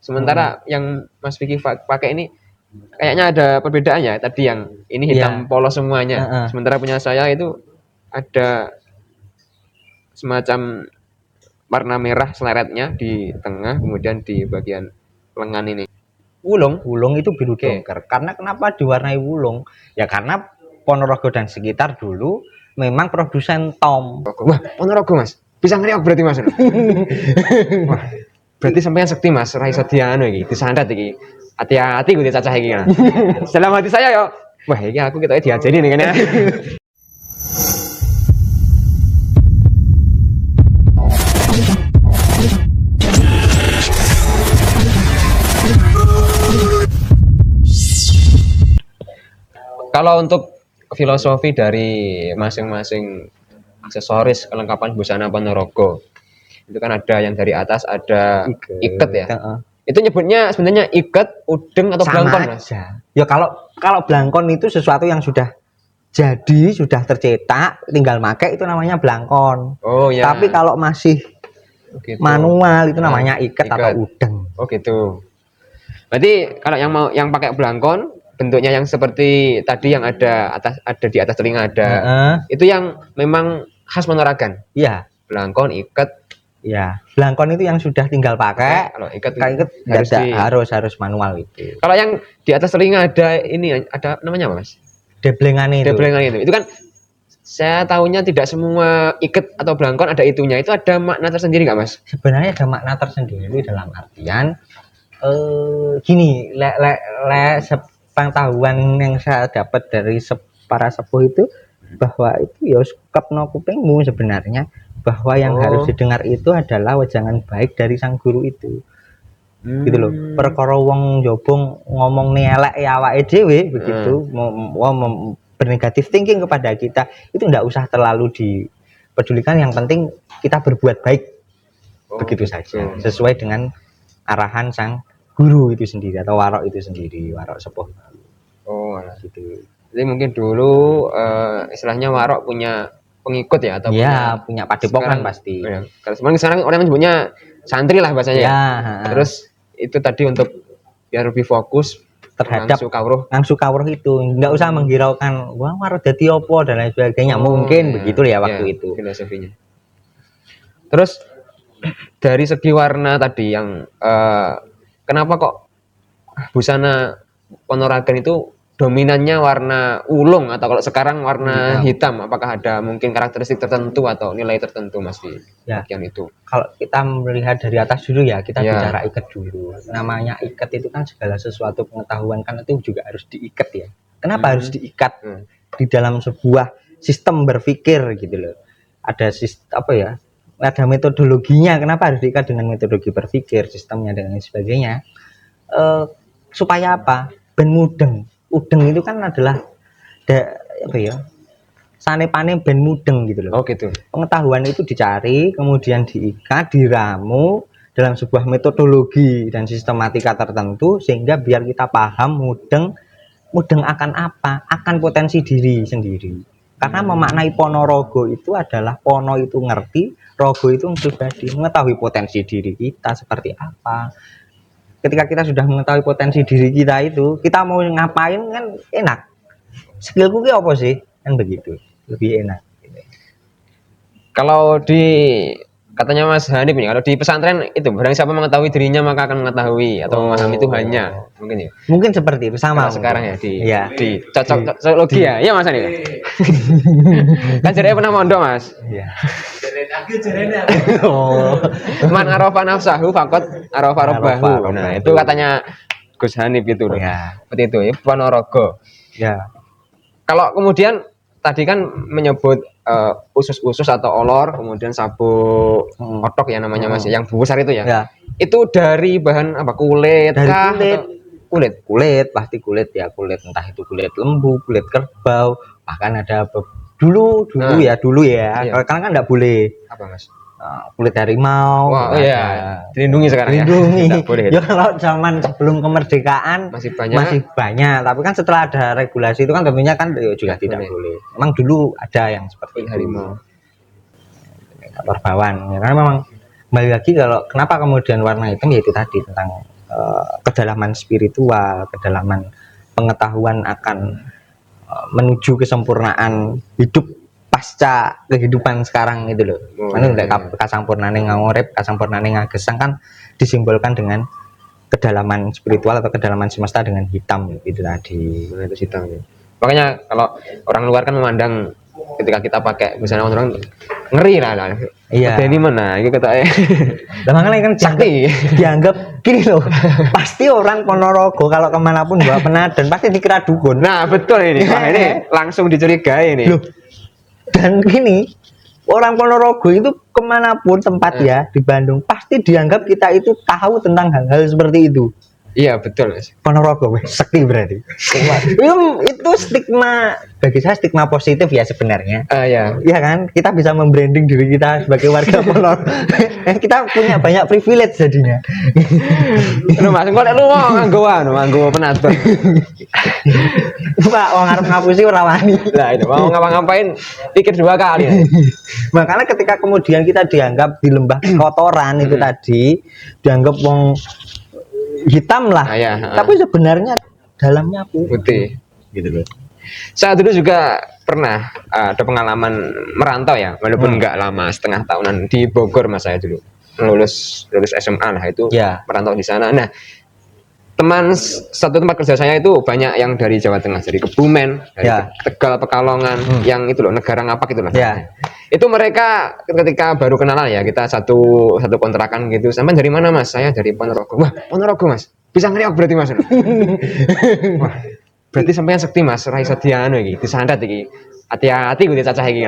Sementara yang Mas Vicky pakai ini kayaknya ada perbedaannya. Tadi yang ini hitam polos semuanya. Sementara punya saya itu ada semacam warna merah seleretnya di tengah, kemudian di bagian lengan ini. Wulung itu biru dongker. Karena kenapa diwarnai wulung? Ya karena Ponorogo dan sekitar dulu memang produsen tom. Wah, Ponorogo Mas. Bisa ngeriak berarti Mas. Wah, berarti sampean sekti Mas, ra iso dianu iki, disantet iki. Hati-hati gue dicacah iki. Dalam hati saya yo, wah iki aku ketoke diajeni nih kene. Kalau untuk filosofi dari masing-masing aksesoris kelengkapan busana Ponorogo, itu kan ada yang dari atas ada iket ya. Itu nyebutnya sebenarnya iket, udeng atau blangkon Mas? Ya kalau blangkon itu sesuatu yang sudah jadi, sudah tercetak, tinggal pakai itu namanya blangkon. Oh ya. Tapi kalau masih manual itu namanya iket atau udeng. Oh gitu. Berarti kalau yang pakai blangkon bentuknya yang seperti tadi yang ada di atas telinga ada. Itu yang memang khas Ponorogan. Iya. Blangkon, iket. Ya, blangkon itu yang sudah tinggal pakai. Kalau iket harus manual itu. Kalau yang di atas telinga ada ini ada namanya apa Mas? Deblengan itu. Itu kan saya tahunya tidak semua iket atau blangkon ada itunya. Itu ada makna tersendiri nggak Mas? Sebenarnya ada makna tersendiri dalam artian gini, pengetahuan yang saya dapat dari para sepuh itu bahwa itu ya kepno kupingmu sebenarnya, bahwa yang harus didengar itu adalah wejangan baik dari sang guru itu. Gitu loh. Perkara wong jobong ngomong elek ya awake dhewe begitu, bernegatif thinking kepada kita itu enggak usah terlalu dipedulikan, yang penting kita berbuat baik. Begitu saja, sesuai dengan arahan sang guru itu sendiri atau warok itu sendiri, warok sepuh. Gitu. Jadi mungkin dulu istilahnya warok punya pengikut ya atau punya padepokan pasti. Kalau sekarang orang menyebutnya santri lah bahasanya. Terus itu tadi untuk biar lebih fokus terhadap ngangsu kawruh itu, enggak usah menghiraukan wah warok dadi opo dan lain sebagainya. Mungkin begitu ya waktu itu filosofinya. Terus dari segi warna tadi yang kenapa kok busana Ponorogan itu dominannya warna ulung atau kalau sekarang warna hitam? Apakah ada mungkin karakteristik tertentu atau nilai tertentu Mas di bagian itu? Kalau kita melihat dari atas dulu ya, kita bicara iket dulu. Namanya iket itu kan segala sesuatu pengetahuan kan itu juga harus diikat ya. Kenapa harus diikat di dalam sebuah sistem berpikir gitu loh? Ada sistem ada metodologinya. Kenapa harus diikat dengan metodologi berpikir, sistemnya dan lain sebagainya? Supaya apa? Ben mudeng. Udeng itu kan adalah sane pane ben mudeng gitu loh. Gitu. Pengetahuan itu dicari, kemudian diikat, diramu dalam sebuah metodologi dan sistematika tertentu sehingga biar kita paham mudeng akan apa? Akan potensi diri sendiri. Karena memaknai Ponorogo itu adalah pono itu ngerti, rogo itu pribadi, mengetahui potensi diri kita seperti apa. Ketika kita sudah mengetahui potensi diri kita itu, kita mau ngapain kan enak. Skillku ki apa sih? Kan begitu. Lebih enak. Kalau katanya Mas Hanif nih, kalau di pesantren itu barang siapa mengetahui dirinya maka akan mengetahui atau memahami Tuhannya. Mungkin ya. Mungkin seperti itu sama. Sekarang ya di cocok ya. Iya Mas Hanif. Kan jadi pernah mondok Mas. Iya. Man arafa nafsahu faqat arafa rabbahu. Nah, itu katanya Gus Hanif itu loh. Seperti itu ya, Ponorogo. Ya. Kalau kemudian tadi kan menyebut usus-usus atau olor, kemudian sabuk otok ya namanya Mas, yang besar itu ya. Itu dari bahan apa? Kulit kah? Kulit, pasti kulit ya, entah itu kulit lembu, kulit kerbau, bahkan ada dulu ya. Karena kan enggak boleh. Apa Mas? Kulit harimau. Dilindungi sekarang ya. Ya kalau zaman sebelum kemerdekaan masih banyak. Tapi kan setelah ada regulasi itu kan tentunya kan juga tidak boleh. Memang dulu ada yang seperti harimau. Perbawan. Ya, karena memang kembali lagi kalau kenapa kemudian warna hitam yaitu tadi tentang kedalaman spiritual, kedalaman pengetahuan akan menuju kesempurnaan hidup pasca kehidupan sekarang itu loh. Mana lek kasampurnane ngurip, kasampurnane ngagesang kan disimbolkan dengan kedalaman spiritual atau kedalaman semesta dengan hitam itu tadi. Itu hitam. Makanya kalau orang luar kan memandang ketika kita pakai misalnya orang ngeri lah. Iya. Ini mana? Ini kata Lah makanya kan sakti. dianggap gini loh. Pasti orang Ponorogo kalau kemanapun bawa penadan pasti dikira dukun. Nah betul ini. Wah, ini langsung dicurigai ini. Loh. Dan gini, orang Ponorogo itu kemanapun tempat ya di Bandung pasti dianggap kita itu tahu tentang hal-hal seperti itu. Iya betul Mas. Ponorogo sakti berarti. Itu stigma bagi saya stigma positif ya sebenarnya. Ya. Iya kan, kita bisa membranding diri kita sebagai warga Ponorogo. Kita punya banyak privilege jadinya. Lu Mas, kok lu nganggo penatur. Pak, wong arep ngapusi ora wani. Lah itu mau ngapa-ngapain pikir 2 kali. Makanya ketika kemudian kita dianggap di lembah kotoran itu tadi, dianggap wong hitam lah. Tapi sebenarnya dalamnya putih. Gitu loh. Saya dulu juga pernah ada pengalaman merantau ya, walaupun nggak lama, setengah tahunan di Bogor Mas saya dulu. Lulus SMA lah itu merantau di sana. Nah, teman satu tempat kerja saya itu banyak yang dari Jawa Tengah, dari Kebumen, dari Tegal, Pekalongan, yang itu loh, Negara Ngapak itu lah. Itu mereka ketika baru kenalan ya, kita satu kontrakan gitu. Sampai dari mana Mas? Saya dari Ponorogo. Wah, Ponorogo Mas. Bisa ngeriak berarti Mas. Wah, berarti sampean sekti Mas, ra iso dianu iki, disandat iki. Hati-hati gue dicacah iki.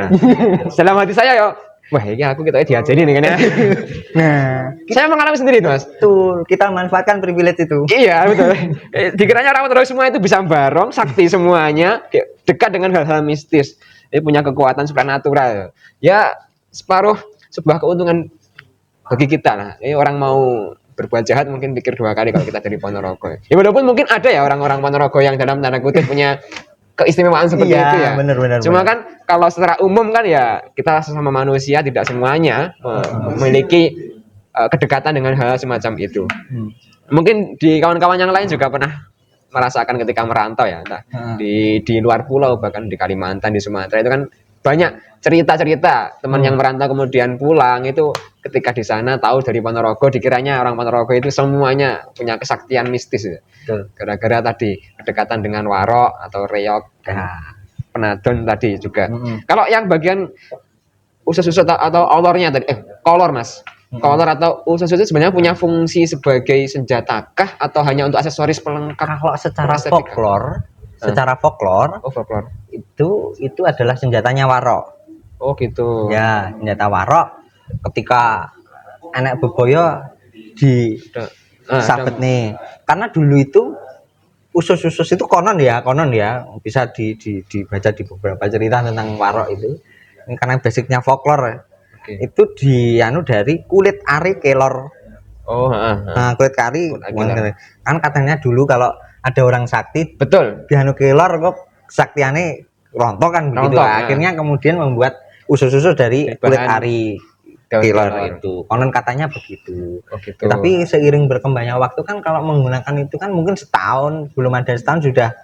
Dalam hati saya yo, wah ini aku kita diajari nih kan ya. Nah, saya mengalami sendiri itu Mas. Betul, kita manfaatkan privilege itu. Iya betul. Dikiranya orang Ponorogo semua itu bisa barong, sakti semuanya, dekat dengan hal-hal mistis. Dia punya kekuatan supranatural. Ya separuh sebuah keuntungan bagi kita lah. Ini orang mau berbuat jahat mungkin pikir 2 kali kalau kita dari Ponorogo. Ya walaupun mungkin ada ya orang-orang Ponorogo yang dalam tanda kutip punya keistimewaan seperti itu ya. Benar. Cuma kan kalau secara umum kan ya kita sesama manusia tidak semuanya memiliki kedekatan dengan hal semacam itu. Mungkin di kawan-kawan yang lain juga pernah merasakan ketika merantau ya, entah di luar pulau, bahkan di Kalimantan, di Sumatera itu kan banyak cerita-cerita teman yang merantau kemudian pulang itu ketika di sana tahu dari Ponorogo, dikiranya orang Ponorogo itu semuanya punya kesaktian mistis ya. Gara-gara tadi kedekatan dengan warok atau reok penadon tadi juga. Kalau yang bagian usus-usus atau olornya tadi kolor Mas. Kolor atau usus itu sebenarnya punya fungsi sebagai senjatakah atau hanya untuk aksesoris pelengkap? Kalau secara folklore, itu adalah senjatanya warok. Oh gitu. Ya, senjata warok ketika anak beboyo di sabet nih. Karena dulu itu usus-usus itu konon ya bisa dibaca di beberapa cerita tentang warok itu. Ini karena basicnya folklore. Itu dari kulit ari kelor. Nah, kulit ari kan katanya dulu kalau ada orang sakti betul kelor kok kesaktiannya rontok kan begitu. Akhirnya kemudian membuat usus-usus dari kulit ari kelor itu. Konon katanya begitu. Gitu. Tapi seiring berkembangnya waktu kan kalau menggunakan itu kan mungkin belum ada setahun sudah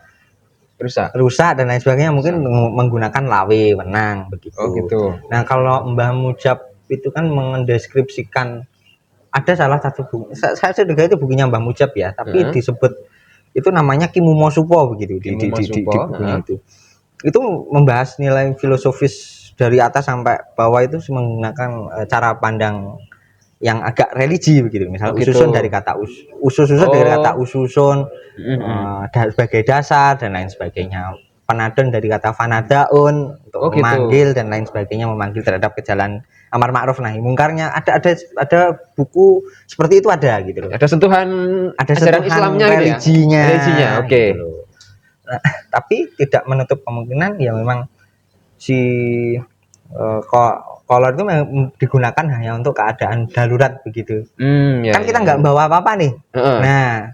rusak dan lain sebagainya, mungkin menggunakan lawe wenang begitu. Gitu. Nah, kalau Mbah Mujab itu kan mendeskripsikan ada salah satu buku, saya dengar itu bukunya Mbah Mujab ya, tapi disebut itu namanya Kimumo Supo begitu di bukunya itu. Itu membahas nilai filosofis dari atas sampai bawah itu menggunakan cara pandang yang agak religi begitu. Misal ususun dari kata usus-usus dari kata ususun sebagai dasar dan lain sebagainya. Panadon dari kata fanadaun untuk memanggil dan lain sebagainya, memanggil terhadap kejalan amar ma'ruf nahi mungkarnya. Ada buku seperti itu ada gitu loh. Ada sentuhan Islamnya religinya. Oke. Gitu. Nah, tapi tidak menutup kemungkinan ya memang si kolor itu digunakan hanya untuk keadaan darurat begitu. Kan kita nggak bawa apa-apa nih. Nah,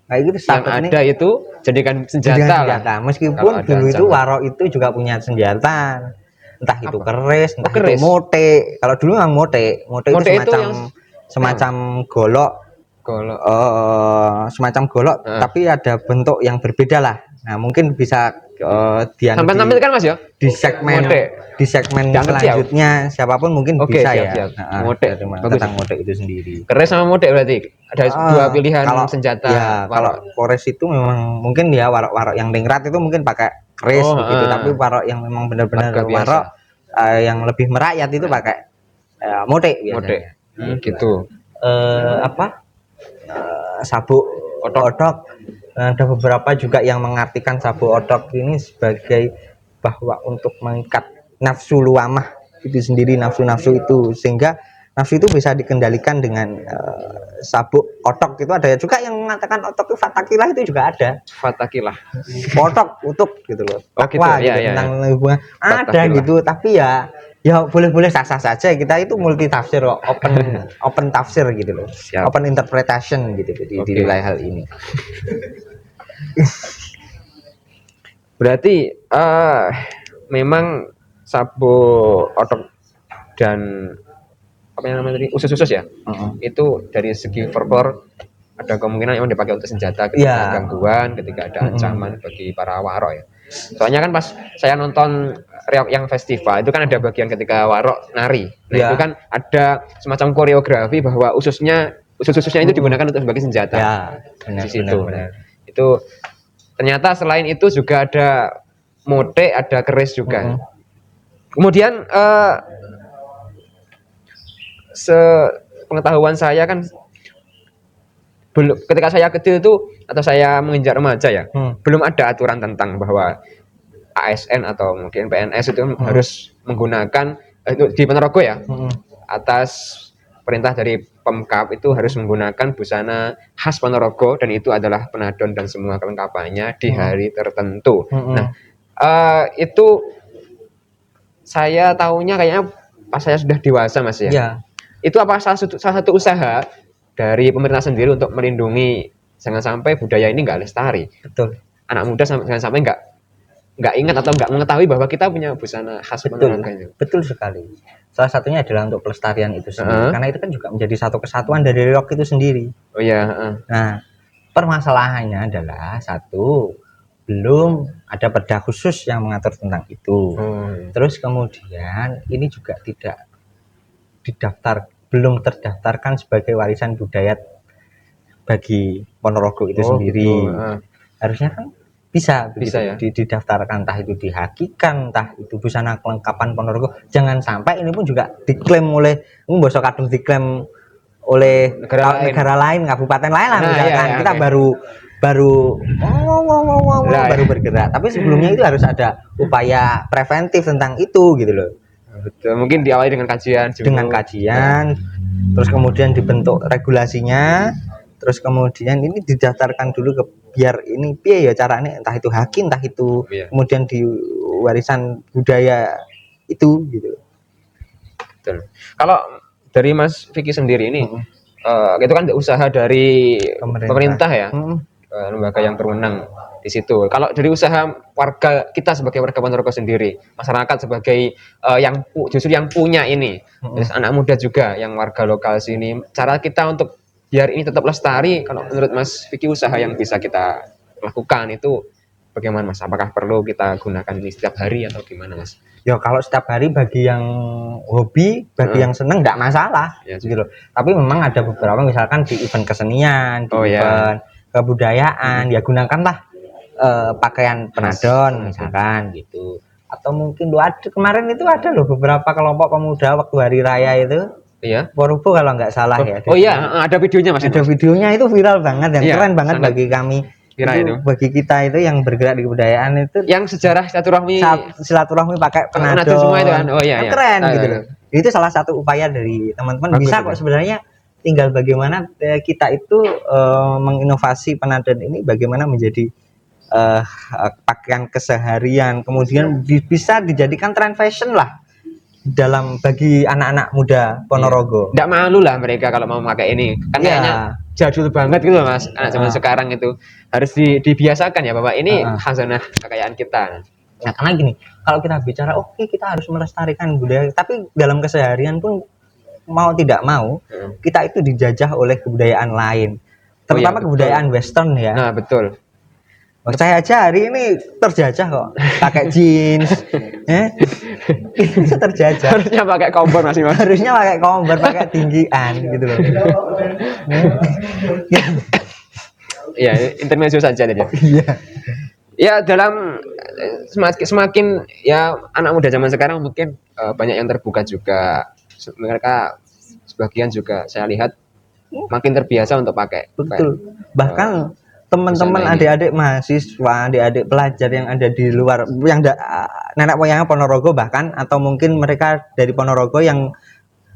kayak gitu yang ada itu jadikan senjata. Meskipun dulu itu warok itu juga punya senjata. Entah itu keris, entah itu mote. Kalau dulu memang mote itu semacam golok Golok. Semacam golok tapi ada bentuk yang berbeda lah. Nah mungkin bisa Sampai tampilkan Mas ya? di segmen Mode. selanjutnya siapapun mungkin Oke, bisa siap. ya. Mode. Bagus. Tentang mode itu sendiri. Keris sama mode berarti ada dua pilihan kalau senjata. Ya, kalau keris itu memang mungkin ya warok-warok yang ningrat itu mungkin pakai keris begitu, tapi warok yang memang benar-benar warok yang lebih merakyat itu pakai mode biasanya. Gitu. Sabuk odok. Ada beberapa juga yang mengartikan sabuk odok ini sebagai bahwa untuk mengikat nafsu luamah itu sendiri, nafsu-nafsu itu, sehingga nafsu itu bisa dikendalikan dengan sabuk otok. Itu ada juga yang mengatakan otok itu fatakilah, itu juga ada. Fatakilah. Otok utuk gitu loh. Takwa gitu, tentang hubungan ada gitu, tapi ya boleh-boleh sah-sah saja. Kita itu multi tafsir kok, open tafsir gitu loh. Siap. Open interpretation gitu di wilayah hal ini. Berarti memang sabuk otok dan apa yang namanya tadi usus-usus ya, itu dari segi folklore ada kemungkinan yang dipakai untuk senjata ketika gangguan, ketika ada ancaman bagi para warok ya. Soalnya kan pas saya nonton Riok yang festival itu kan ada bagian ketika warok nari. Nah itu kan ada semacam koreografi bahwa ususnya itu digunakan untuk sebagai senjata. Ya, benar, di situ. Benar. Itu ternyata selain itu juga ada mode, ada keris juga. Kemudian sepengetahuan saya kan belum, ketika saya kecil itu atau saya menginjak remaja ya, belum ada aturan tentang bahwa ASN atau mungkin PNS itu harus menggunakan di Ponorogo ya, atas perintah dari Pemkab itu harus menggunakan busana khas Ponorogo, dan itu adalah penadon dan semua kelengkapannya di hari tertentu. Nah itu saya tahunya kayaknya pas saya sudah dewasa Mas ya. Itu apa salah satu usaha dari pemerintah sendiri untuk melindungi jangan sampai budaya ini nggak lestari. Betul. Anak muda jangan sampai nggak ingat atau nggak mengetahui bahwa kita punya busana khas Ponorogo. Betul sekali. Salah satunya adalah untuk pelestarian itu sendiri, karena itu kan juga menjadi satu kesatuan dari Riok itu sendiri. Oh iya. Nah, permasalahannya adalah satu, belum ada perda khusus yang mengatur tentang itu. Terus kemudian ini juga belum terdaftarkan sebagai warisan budaya bagi Ponorogo itu sendiri. Harusnya kan bisa ya? Didaftarkan, entah itu dihakikan, entah itu busana kelengkapan Ponorogo. Jangan sampai ini pun juga diklaim oleh bosok kadung diklaim oleh negara lain, kabupaten lain lah misalkan. Kita baru bergerak, tapi sebelumnya itu harus ada upaya preventif tentang itu gitu loh. Betul, mungkin diawali dengan kajian terus kemudian dibentuk regulasinya, terus kemudian ini didaftarkan dulu ke biar ini piye ya caranya, entah itu haki, entah itu kemudian di warisan budaya itu gitu. Betul. Kalau dari Mas Vicky sendiri ini itu kan usaha dari pemerintah ya, lembaga yang berwenang di situ. Kalau dari usaha warga kita sebagai warga Ponorogo sendiri, masyarakat sebagai yang punya ini, terus anak muda juga yang warga lokal sini, cara kita untuk biar ini tetap lestari, kalau menurut Mas Vicky usaha yang bisa kita lakukan itu bagaimana Mas? Apakah perlu kita gunakan ini setiap hari atau gimana Mas? Ya kalau setiap hari bagi yang hobi, bagi yang seneng nggak masalah gitu loh. Tapi memang ada beberapa misalkan di event kesenian, event kebudayaan, ya gunakanlah pakaian penadon misalkan gitu. Atau mungkin kemarin itu ada loh beberapa kelompok pemuda waktu hari raya itu. Iya. Purworejo kalau nggak salah ya. Oh iya, ada videonya Mas. Ada videonya, itu viral banget, yang keren banget bagi kami. Bagi kita itu yang bergerak di kebudayaan itu. Yang sejarah silaturahmi pakai penadon semua itu kan. Oh iya. Keren gitu loh. Itu salah satu upaya dari teman-teman. Bisa kok sebenarnya, tinggal bagaimana kita itu menginovasi penadon ini bagaimana menjadi pakaian keseharian, kemudian bisa dijadikan tren fashion lah dalam bagi anak-anak muda Ponorogo. Nggak malu lah mereka kalau mau pakai ini. Kan kayaknya jadul banget gitu Mas. Anak zaman sekarang itu harus dibiasakan ya Bapak. Ini khazanah kekayaan kita. Nah, karena gini, kalau kita bicara kita harus melestarikan budaya, tapi dalam keseharian pun mau tidak mau kita itu dijajah oleh kebudayaan lain, terutama betul. kebudayaan Western ya. Nah, betul. Saya aja hari ini terjajah kok, pakai jeans, itu terjajah. Harusnya pakai kompor Mas. Harusnya pakai Converse, pakai tinggian gitu loh. Ya, intermezzo saja tadi. Iya. Ya, dalam semakin ya anak muda zaman sekarang mungkin banyak yang terbuka juga. Mereka sebagian juga saya lihat makin terbiasa untuk pakai. Betul. Bahkan teman-teman busana ini. adik-adik mahasiswa, adik-adik pelajar yang ada di luar, yang nenek moyangnya Ponorogo bahkan, atau mungkin mereka dari Ponorogo yang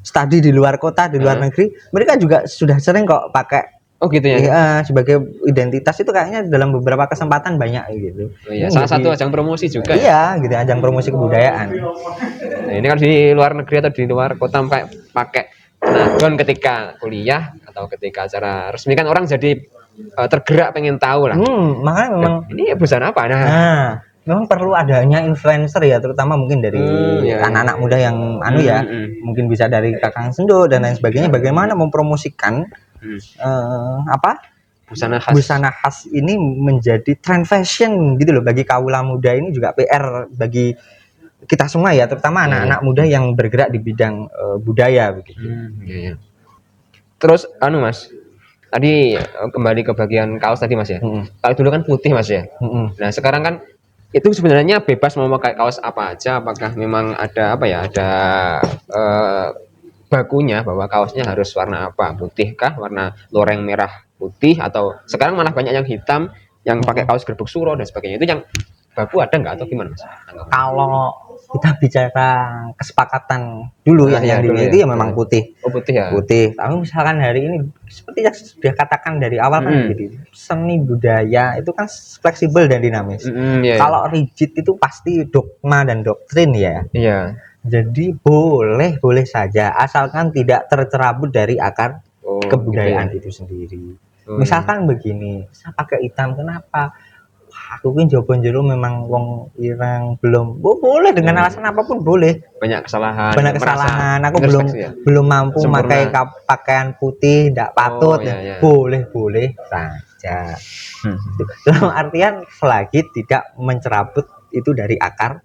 studi di luar kota, di luar negeri, mereka juga sudah sering kok pakai. Oh gitu ya. Iya, sebagai identitas itu kayaknya dalam beberapa kesempatan banyak gitu. Oh, iya. Salah satu ajang promosi juga. Iya, gitu, ajang promosi kebudayaan. Nah, ini kan di luar negeri atau di luar kota pakai penadon ketika kuliah atau ketika acara resmi kan orang jadi tergerak pengen tahu lah. Makanya memang ini busana apa? Nah, memang perlu adanya influencer ya, terutama mungkin dari anak-anak muda yang mungkin bisa dari Kakang Sendo dan lain sebagainya, bagaimana mempromosikan busana khas ini menjadi tren fashion gitu loh, bagi kaula muda. Ini juga PR bagi kita semua ya, terutama anak-anak muda yang bergerak di bidang budaya begitu. Iya. Terus Mas, tadi kembali ke bagian kaos tadi Mas ya. Kalau dulu kan putih Mas ya. Nah, sekarang kan itu sebenarnya bebas mau pakai kaos apa aja, apakah memang ada ada bakunya bahwa kaosnya harus warna apa, putih kah, warna loreng merah putih, atau sekarang malah banyak yang hitam yang pakai kaos gerbek suro dan sebagainya. Itu yang baku ada nggak atau gimana Mas? Kalau kita bicara kesepakatan dulu yang dulu itu ya memang putih. Oh, putih ya. Putih. Tapi misalkan hari ini seperti yang sudah katakan dari awal kan, jadi seni budaya itu kan fleksibel dan dinamis. Kalau rigid itu pasti dogma dan doktrin ya. Iya. Jadi boleh saja asalkan tidak tercerabut dari akar kebudayaan itu sendiri. Misalkan begini, saya pakai hitam kenapa? Aku kan jawaban jero memang wong irang belum boleh dengan alasan apapun boleh. Banyak kesalahan. Aku belum mampu memakai pakaian putih, tidak patut. Boleh saja. Dalam artian selagi tidak mencerabut itu dari akar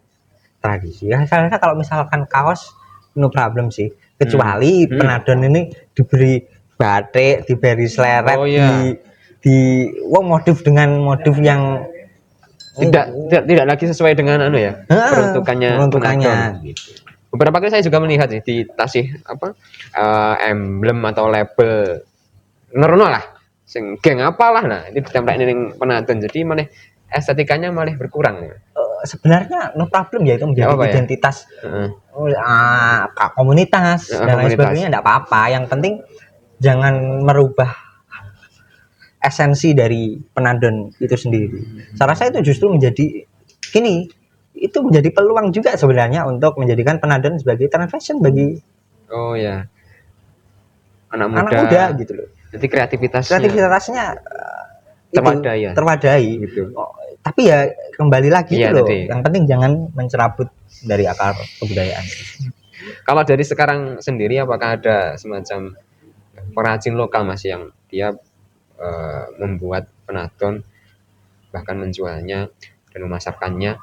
tradisi. Saya rasa kalau misalkan kaos no problem sih, kecuali penadon ini diberi batik, diberi seleret, motif dengan motif yang tidak lagi sesuai dengan peruntukannya. Beberapa kali saya juga melihat sih dikasih emblem atau label nerno lah, sing geng apalah, nah ini ditempelin ning penadon, jadi malah estetikanya malah berkurang. Sebenarnya no problem ya, itu menjadi identitas komunitas dan lain sebagainya, tidak apa-apa. Yang penting jangan merubah esensi dari penadon itu sendiri. Saya rasa itu justru menjadi itu menjadi peluang juga sebenarnya untuk menjadikan penadon sebagai tren fashion bagi anak muda gitu loh. Jadi kreativitasnya terwadai gitu. Tapi ya kembali lagi yang penting jangan mencerabut dari akar kebudayaan. Kalau dari sekarang sendiri, apakah ada semacam perajin lokal Mas yang dia membuat penadon, bahkan menjualnya dan memasarkannya?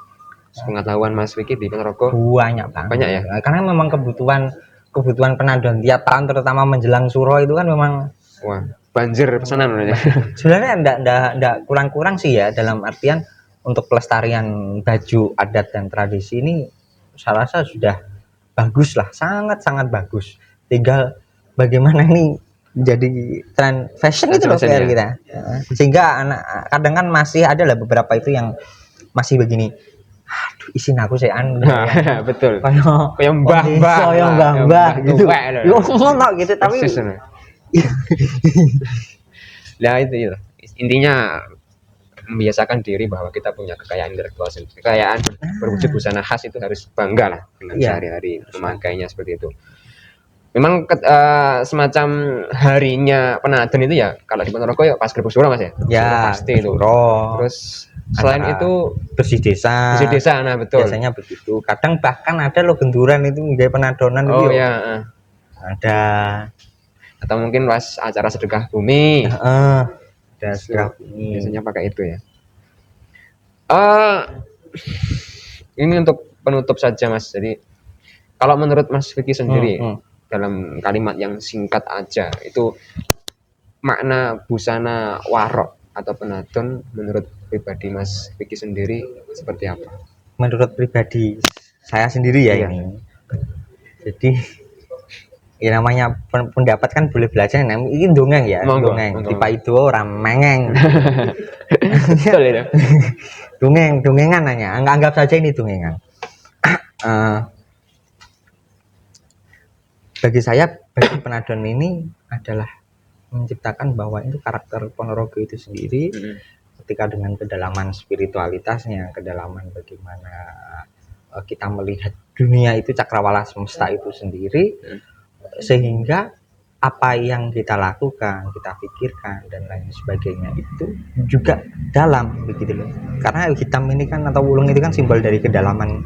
Pengetahuan Mas Vicky di Ponorogo banyak ya, karena memang kebutuhan penadon tiap tahun, terutama menjelang suro itu kan memang banjir pesanan. Sebenarnya enggak kurang-kurang sih ya, dalam artian untuk pelestarian baju adat dan tradisi ini saya rasa sudah bagus lah, sangat bagus. Tinggal bagaimana ini menjadi tren fashion itu loh PR kita. Sehingga kadang kan masih ada lah beberapa itu yang masih begini. Aduh, isin aku sih betul. Kayak mbah gitu. Yo ngono gitu, tapi nah itu intinya membiasakan diri bahwa kita punya kekayaan intelektual sendiri. Kekayaan berwujud busana khas itu harus bangga lah dengan sehari-hari memakainya seperti itu. Memang semacam harinya penadon itu ya, kalau di Ponorogo ya pas gerbek suro Mas ya. Pasti itu. Terus selain itu bersih desa. Nah betul. Biasanya begitu. Kadang bahkan ada loh genduran itu menjadi penadonan itu. ada. Atau mungkin pas acara sedekah bumi. Ada sedekah bumi. Biasanya pakai itu ya. Eh, ini untuk penutup saja Mas. Jadi kalau menurut Mas Vicky sendiri dalam kalimat yang singkat aja itu makna busana warok atau penadon menurut pribadi Mas Vicky sendiri seperti apa? Menurut pribadi saya sendiri ya Iya. ini. Jadi ya namanya pendapat kan boleh belajar, ini dongeng ya, dongeng. Tipe itu orang mengeng. Betul itu. Dongengan hanya, anggap saja ini dongengan. Bagi saya, bagi penadon ini adalah menciptakan bahwa itu karakter Ponorogo itu sendiri, ketika dengan kedalaman spiritualitasnya, kedalaman bagaimana kita melihat dunia itu cakrawala semesta itu sendiri, sehingga apa yang kita lakukan, kita pikirkan dan lain sebagainya itu juga dalam begitu loh. Karena hitam ini kan atau wulung itu kan simbol dari kedalaman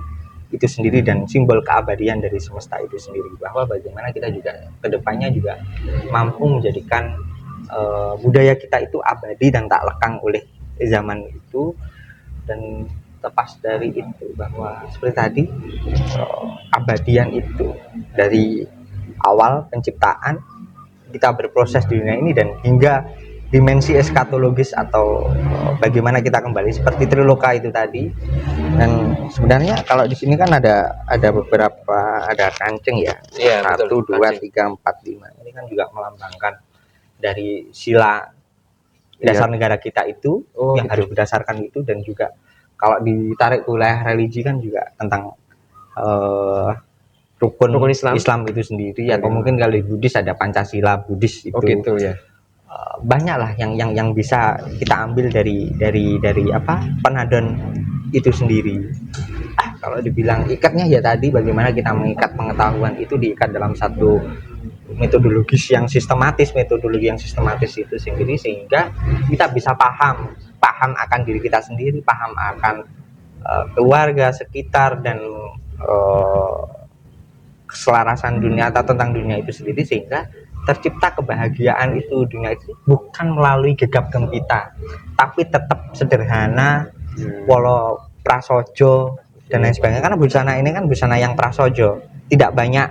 itu sendiri dan simbol keabadian dari semesta itu sendiri, bahwa bagaimana kita juga kedepannya juga mampu menjadikan budaya kita itu abadi dan tak lekang oleh zaman itu. Dan lepas dari itu bahwa seperti tadi abadian itu dari awal penciptaan kita berproses di dunia ini dan hingga dimensi eskatologis atau bagaimana kita kembali seperti Triloka itu tadi. Dan sebenarnya kalau di sini kan ada beberapa, ada kancing ya, Iya, 1, betul, 2, 3, 4, 5 ini kan juga melambangkan dari sila dasar negara kita itu yang harus berdasarkan itu. Dan juga kalau ditarik ke wilayah religi kan juga tentang rukun Islam itu sendiri, atau mungkin kalau di Buddhis ada Pancasila Buddhis itu. Gitu ya. Banyak lah yang bisa kita ambil dari apa penadon itu sendiri. Kalau dibilang ikatnya ya tadi bagaimana kita mengikat pengetahuan itu diikat dalam satu metodologi yang sistematis itu sendiri, sehingga kita bisa paham akan diri kita sendiri, paham akan keluarga sekitar dan keselarasan dunia atau tentang dunia itu sendiri, sehingga tercipta kebahagiaan itu dunia itu bukan melalui gegap gempita tapi tetap sederhana, polo prasojo dan lain sebagainya. Karena busana ini kan busana yang prasojo, tidak banyak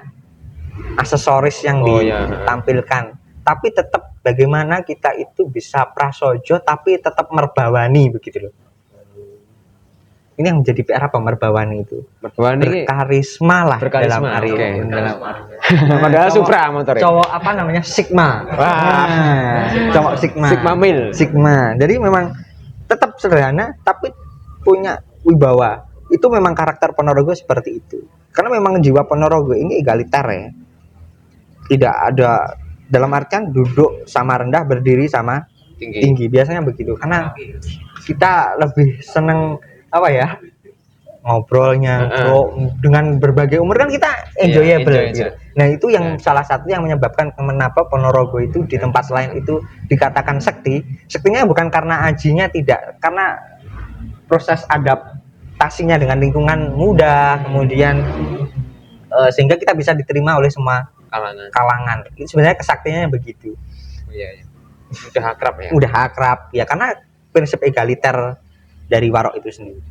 aksesoris yang ditampilkan, tapi tetap bagaimana kita itu bisa prasojo tapi tetap merbawani begitu loh. Ini yang menjadi PR apa merbawani itu? Merbawani berkarisma lah, dalam hari padahal Supra motor. Cowok apa namanya? Sigma. Cowok Sigma mil. Sigma. Jadi memang tetap sederhana tapi punya wibawa. Itu memang karakter Ponorogo seperti itu. Karena memang jiwa Ponorogo ini egaliter ya. Tidak ada dalam artian duduk sama rendah, berdiri sama tinggi. Biasanya begitu. Karena kita lebih seneng apa ya, ngobrolnya dengan berbagai umur kan kita enjoyable gitu. Nah itu yang salah satu yang menyebabkan kenapa Ponorogo itu di tempat lain itu dikatakan sekti. Sektinya bukan karena ajinya, tidak, karena proses adaptasinya dengan lingkungan mudah, kemudian sehingga kita bisa diterima oleh semua kalangan. Itu sebenarnya kesaktiannya begitu. Udah akrab ya, karena prinsip egaliter dari warok itu sendiri.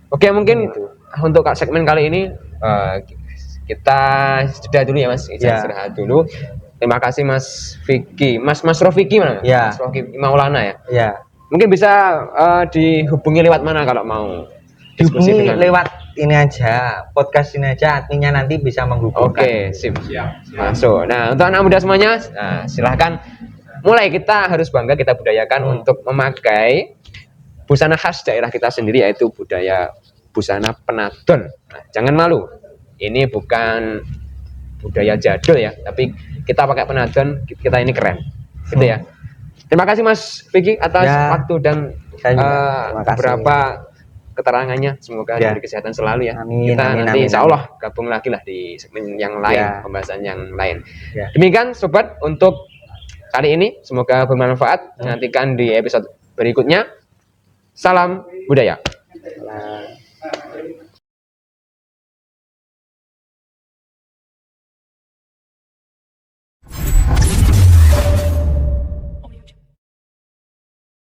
Oke, mungkin untuk segmen kali ini kita jeda dulu ya Mas. Istirahat dulu. Terima kasih Mas Vicky. Mas Rofiki mana? Ya. Mas Rofiki Maulana ya. Ya. Mungkin bisa dihubungi lewat mana kalau mau? Dihubungi lewat ini aja, podcast ini aja, adminnya nanti bisa menghubungkan. Oke, sip. Masuk. Nah, untuk anak muda semuanya, silahkan mulai, kita harus bangga, kita budayakan untuk memakai busana khas daerah kita sendiri, yaitu budaya busana penadon. Nah, jangan malu. Ini bukan budaya jadul ya, tapi kita pakai penadon, kita ini keren. Gitu ya. Terima kasih Mas Vicky atas waktu dan beberapa keterangannya. Semoga diberi kesehatan selalu ya. Kita nanti insya Allah gabung lagi lah di segmen yang lain, pembahasan yang lain. Demikian sobat untuk kali ini, semoga bermanfaat. Nantikan di episode berikutnya. Salam budaya.